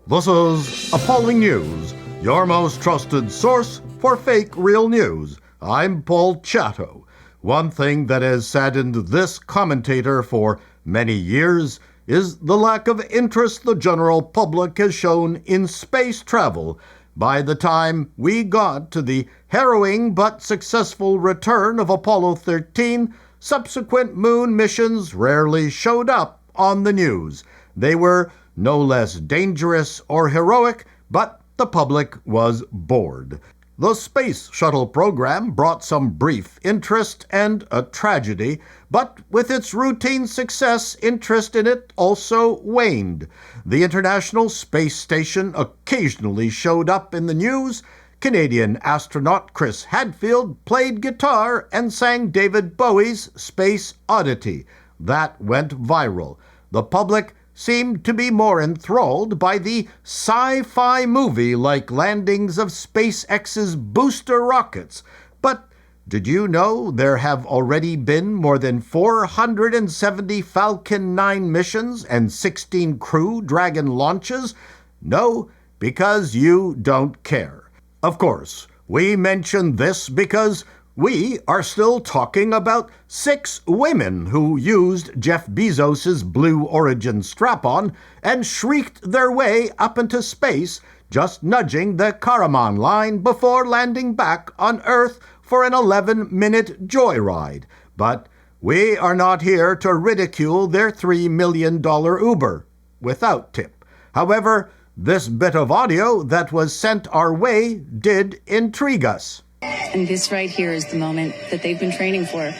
This is Appalling News, your most trusted source for fake real news. I'm Paul Chatto. One thing that has saddened this commentator for many years is the lack of interest the general public has shown in space travel. By the time we got to the harrowing but successful return of Apollo 13, subsequent moon missions rarely showed up on the news. They were no less dangerous or heroic, but the public was bored. The Space Shuttle program brought some brief interest and a tragedy, but with its routine success, interest in it also waned. The International Space Station occasionally showed up in the news. Canadian astronaut Chris Hadfield played guitar and sang David Bowie's Space Oddity. That went viral. The public seemed to be more enthralled by the sci-fi movie-like landings of SpaceX's booster rockets. But did you know there have already been more than 470 Falcon 9 missions and 16 Crew Dragon launches? No, because you don't care. Of course, we mention this because we are still talking about 6 women who used Jeff Bezos's Blue Origin strap-on and shrieked their way up into space, just nudging the Karaman line before landing back on Earth for an 11-minute joyride. But we are not here to ridicule their $3 million Uber without tip. However, this bit of audio that was sent our way did intrigue us. And this right here is the moment that they've been training for.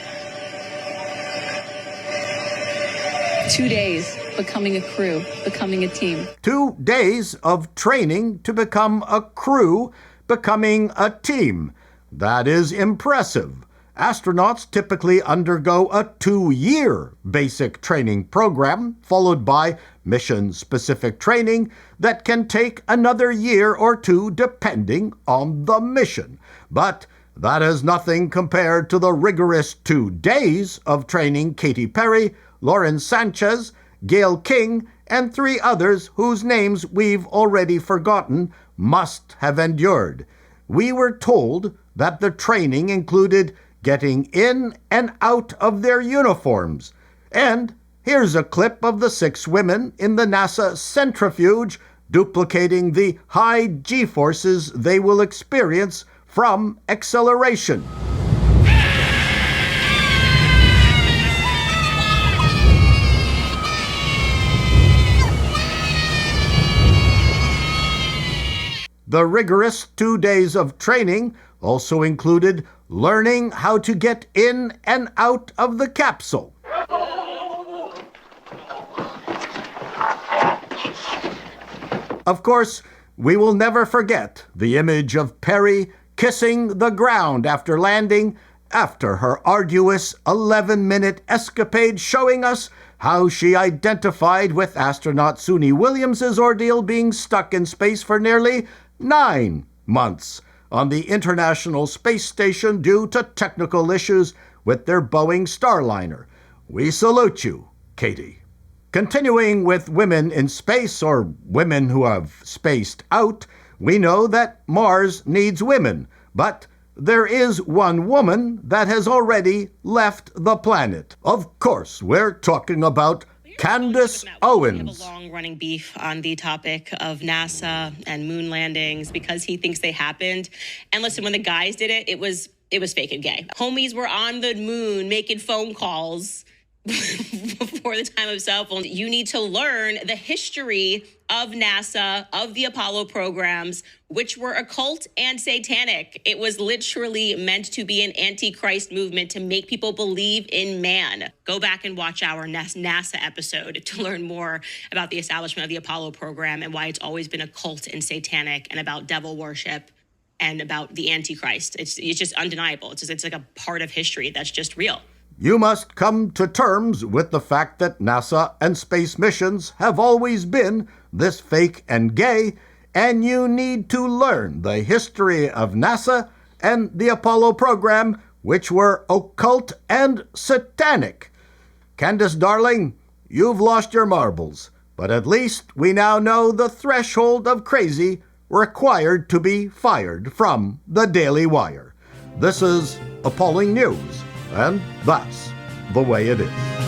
2 days, becoming a crew, becoming a team. 2 days of training to become a crew, becoming a team. That is impressive. Astronauts typically undergo a 2-year basic training program, followed by mission-specific training that can take another year or 2 depending on the mission. But that is nothing compared to the rigorous 2 days of training Katy Perry, Lauren Sanchez, Gail King, and 3 others whose names we've already forgotten must have endured. We were told that the training included getting in and out of their uniforms. And here's a clip of the 6 women in the NASA centrifuge duplicating the high G-forces they will experience from acceleration. The rigorous 2 days of training also included learning how to get in and out of the capsule. Of course, we will never forget the image of Perry kissing the ground after landing, after her arduous 11-minute escapade, showing us how she identified with astronaut Suni Williams's ordeal being stuck in space for nearly 9 months on the International Space Station due to technical issues with their Boeing Starliner. We salute you, Katy. Continuing with women in space, or women who have spaced out, we know that Mars needs women, but there is one woman that has already left the planet. Of course, we're talking about Candace Owens. We have a long-running beef on the topic of NASA and moon landings because he thinks they happened. And listen, when the guys did it, it was fake and gay. Homies were on the moon making phone calls before the time of cell phones. You need to learn the history of NASA, of the Apollo programs, which were occult and satanic. It was literally meant to be an antichrist movement to make people believe in man. Go back and watch our NASA episode to learn more about the establishment of the Apollo program and why it's always been occult and satanic and about devil worship and about the antichrist. It's just undeniable. It's like a part of history that's just real. You must come to terms with the fact that NASA and space missions have always been this fake and gay, and you need to learn the history of NASA and the Apollo program, which were occult and satanic. Candace, darling, you've lost your marbles. But at least we now know the threshold of crazy required to be fired from the Daily Wire. This is appalling news, and that's the way it is.